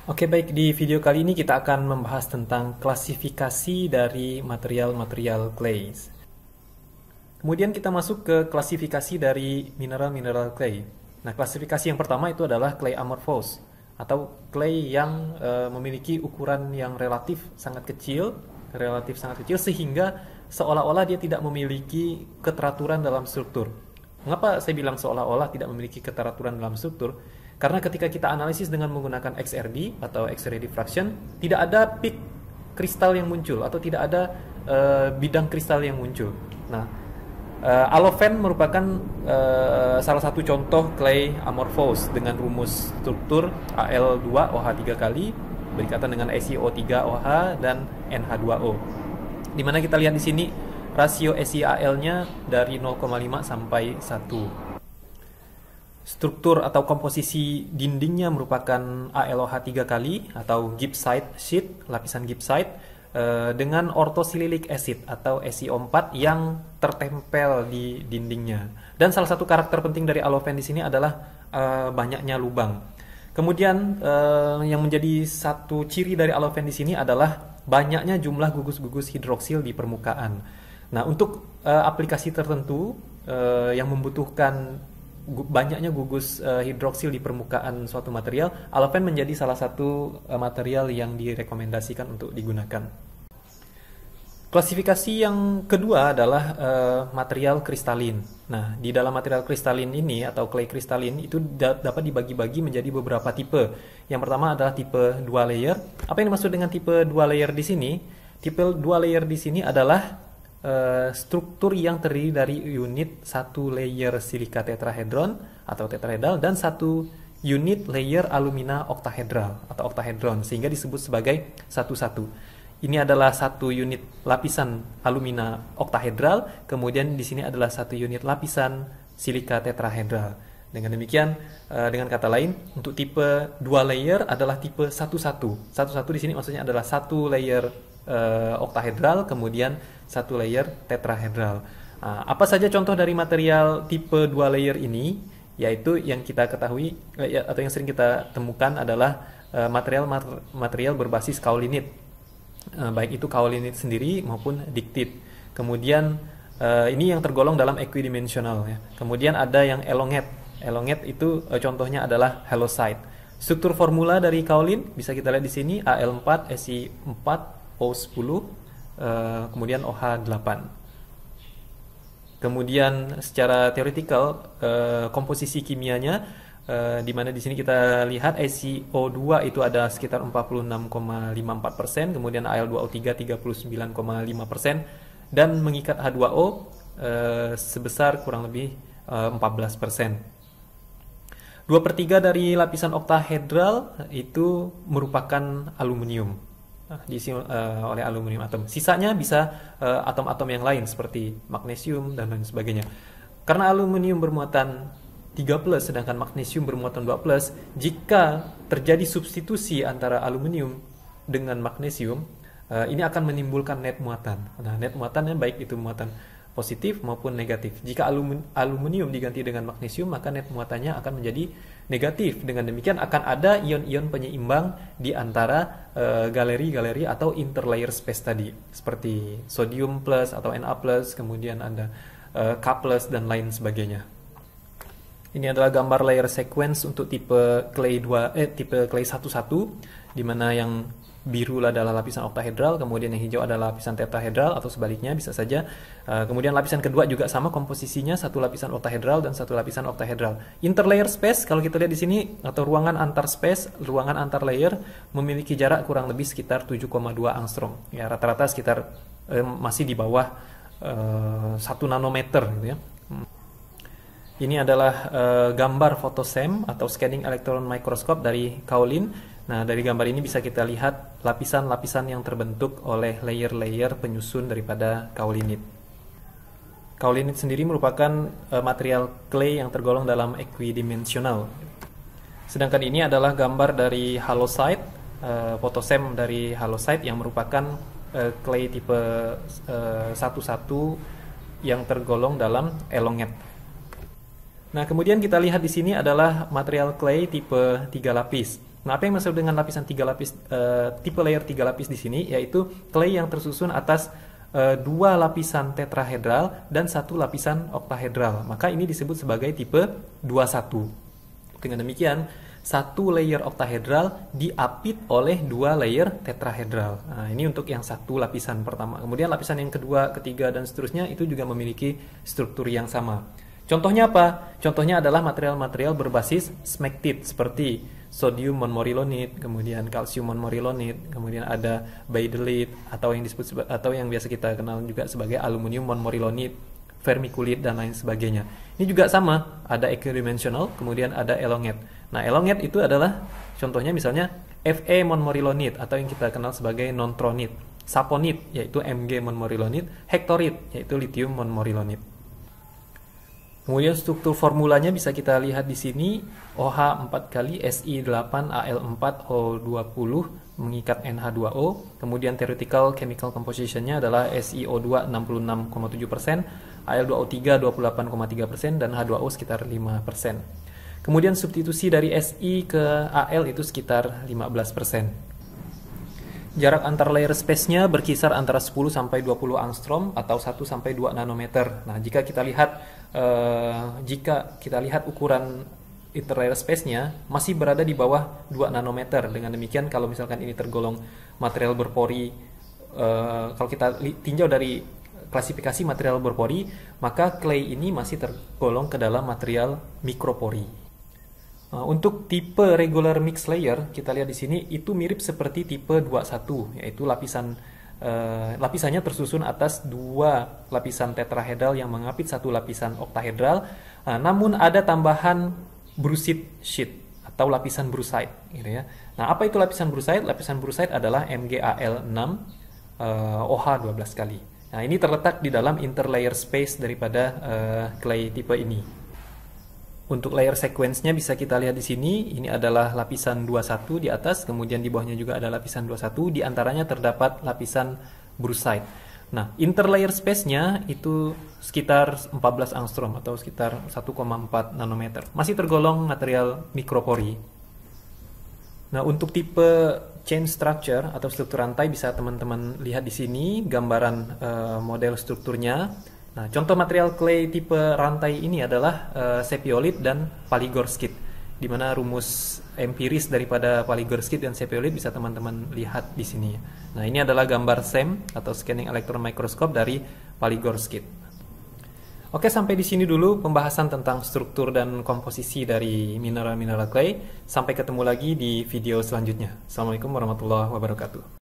Oke, baik, di video kali ini kita akan membahas tentang klasifikasi dari material-material clay. Kemudian kita masuk ke klasifikasi dari mineral-mineral clay. Nah, klasifikasi yang pertama itu adalah clay amorphous atau clay yang memiliki ukuran yang relatif sangat kecil sehingga seolah-olah dia tidak memiliki keteraturan dalam struktur. Mengapa saya bilang seolah-olah tidak memiliki keteraturan dalam struktur? Karena ketika kita analisis dengan menggunakan XRD atau X-ray diffraction, tidak ada peak kristal yang muncul atau tidak ada bidang kristal yang muncul. Nah, alofen merupakan salah satu contoh clay amorphous dengan rumus struktur Al2OH 3 kali berikatan dengan SiO3OH dan NH2O. Di mana kita lihat di sini rasio SiAl-nya dari 0,5 sampai 1. Struktur atau komposisi dindingnya merupakan AlOH 3 kali atau gibbsite sheet, lapisan gibbsite dengan orthosililic acid atau SiO4 yang tertempel di dindingnya. Dan salah satu karakter penting dari alofen di sini adalah banyaknya lubang. Kemudian yang menjadi satu ciri dari alofen di sini adalah banyaknya jumlah gugus-gugus hidroksil di permukaan. Nah, untuk aplikasi tertentu yang membutuhkan banyaknya gugus hidroksil di permukaan suatu material, alofen menjadi salah satu material yang direkomendasikan untuk digunakan. Klasifikasi yang kedua adalah material kristalin. Nah, di dalam material kristalin ini atau clay kristalin itu dapat dibagi-bagi menjadi beberapa tipe. Yang pertama adalah tipe 2 layer. Apa yang dimaksud dengan tipe 2 layer di sini? Tipe 2 layer di sini adalah struktur yang terdiri dari unit satu layer silika tetrahedron atau tetrahedral dan satu unit layer alumina oktahedral atau oktahedron sehingga disebut sebagai satu-satu. Ini adalah satu unit lapisan alumina oktahedral, kemudian di sini adalah satu unit lapisan silika tetrahedral. Dengan demikian, dengan kata lain, untuk tipe 2 layer adalah tipe satu-satu. Satu-satu di sini maksudnya adalah satu layer oktahedral, kemudian satu layer tetrahedral. Apa saja contoh dari material tipe 2 layer ini? Yaitu yang kita ketahui atau yang sering kita temukan adalah material berbasis kaolinit, baik itu kaolinit sendiri maupun diktit. Kemudian ini yang tergolong dalam equidimensional ya. Kemudian ada yang elongate. Elongate itu contohnya adalah halloysite. Struktur formula dari kaolin bisa kita lihat di sini Al4 Si4 O10 kemudian OH8. Kemudian secara teoretikal komposisi kimianya di mana di sini kita lihat SiO2 itu ada sekitar 46,54%, kemudian Al2O3 39,5% dan mengikat H2O sebesar kurang lebih 14%. 2/3 dari lapisan oktahedral itu merupakan aluminium. Diisi oleh aluminium atom. Sisanya bisa atom-atom yang lain seperti magnesium dan lain sebagainya. Karena aluminium bermuatan 3+, sedangkan magnesium bermuatan 2+, jika terjadi substitusi antara aluminium dengan magnesium, ini akan menimbulkan net muatan. Nah, net muatannya baik itu muatan positif maupun negatif. Jika aluminium diganti dengan magnesium, maka net muatannya akan menjadi negatif. Dengan demikian akan ada ion-ion penyeimbang di antara galeri-galeri atau interlayer space tadi, seperti sodium plus atau Na plus, kemudian ada K plus dan lain sebagainya. Ini adalah gambar layer sequence untuk tipe clay 1-1, di mana yang biru adalah lapisan oktahedral, kemudian yang hijau adalah lapisan tetrahedral atau sebaliknya bisa saja. Kemudian lapisan kedua juga sama komposisinya, satu lapisan oktahedral dan satu lapisan oktahedral. Interlayer space kalau kita lihat di sini atau ruangan antar space, ruangan antar layer memiliki jarak kurang lebih sekitar 7,2 angstrom. Ya, rata-rata sekitar masih di bawah 1 nanometer gitu ya. Ini adalah gambar photosem atau scanning electron microscope dari kaolin. Nah, dari gambar ini bisa kita lihat lapisan-lapisan yang terbentuk oleh layer-layer penyusun daripada kaolinit. Kaolinit sendiri merupakan material clay yang tergolong dalam equidimensional. Sedangkan ini adalah gambar dari halloysite, photosem dari halloysite yang merupakan clay tipe 1-1 yang tergolong dalam elongate. Nah, kemudian kita lihat di sini adalah material clay tipe 3 lapis. Nah, apa yang maksud dengan lapisan 3 lapis, tipe layer 3 lapis di sini, yaitu clay yang tersusun atas 2 lapisan tetrahedral dan 1 lapisan oktahedral. Maka ini disebut sebagai tipe 21. Dengan demikian, 1 layer oktahedral diapit oleh 2 layer tetrahedral. Nah, ini untuk yang 1 lapisan pertama. Kemudian lapisan yang kedua, ketiga, dan seterusnya itu juga memiliki struktur yang sama. Contohnya apa? Contohnya adalah material-material berbasis smectite seperti sodium monmorillonate, kemudian kalsium monmorillonate, kemudian ada baedelite atau yang disebut atau yang biasa kita kenal juga sebagai aluminium monmorillonate, vermiculite, dan lain sebagainya. Ini juga sama, ada equidimensional, kemudian ada elongate. Nah, elongate itu adalah contohnya misalnya Fe monmorillonate atau yang kita kenal sebagai nontronite, saponite yaitu Mg monmorillonate, hectorite yaitu lithium monmorillonate. Kemudian struktur formulanya bisa kita lihat di sini, OH 4 kali Si8 Al4O20 mengikat NH2O. Kemudian theoretical chemical composition-nya adalah SiO2 66,7%, Al2O3 28,3%, dan H2O sekitar 5%. Kemudian substitusi dari Si ke Al itu sekitar 15%. Jarak antar layer space-nya berkisar antara 10 sampai 20 angstrom atau 1 sampai 2 nanometer. Nah, jika kita lihat ukuran interlayer space-nya masih berada di bawah 2 nanometer. Dengan demikian, kalau misalkan ini tergolong material berpori, kalau kita tinjau dari klasifikasi material berpori, maka clay ini masih tergolong ke dalam material mikropori. Untuk tipe regular mix layer, kita lihat di sini itu mirip seperti tipe 21, yaitu lapisannya tersusun atas 2 lapisan tetrahedral yang mengapit 1 lapisan oktahedral, namun ada tambahan brucite sheet atau lapisan brucite, gitu ya. Nah, apa itu lapisan brucite? Lapisan brucite adalah MgAl6 OH 12 kali. Nah, ini terletak di dalam interlayer space daripada clay tipe ini. Untuk layer sequence-nya bisa kita lihat di sini, ini adalah lapisan 21 di atas, kemudian di bawahnya juga ada lapisan 21, di antaranya terdapat lapisan brucite. Nah, interlayer space-nya itu sekitar 14 angstrom atau sekitar 1,4 nanometer. Masih tergolong material mikropori. Nah, untuk tipe chain structure atau struktur rantai bisa teman-teman lihat di sini gambaran model strukturnya. Nah, contoh material clay tipe rantai ini adalah sepiolite dan paligorskite, di mana rumus empiris daripada paligorskite dan sepiolite bisa teman-teman lihat di sini. Nah, ini adalah gambar SEM atau scanning electron microscope dari paligorskite. Oke, sampai di sini dulu pembahasan tentang struktur dan komposisi dari mineral-mineral clay. Sampai ketemu lagi di video selanjutnya. Assalamualaikum warahmatullahi wabarakatuh.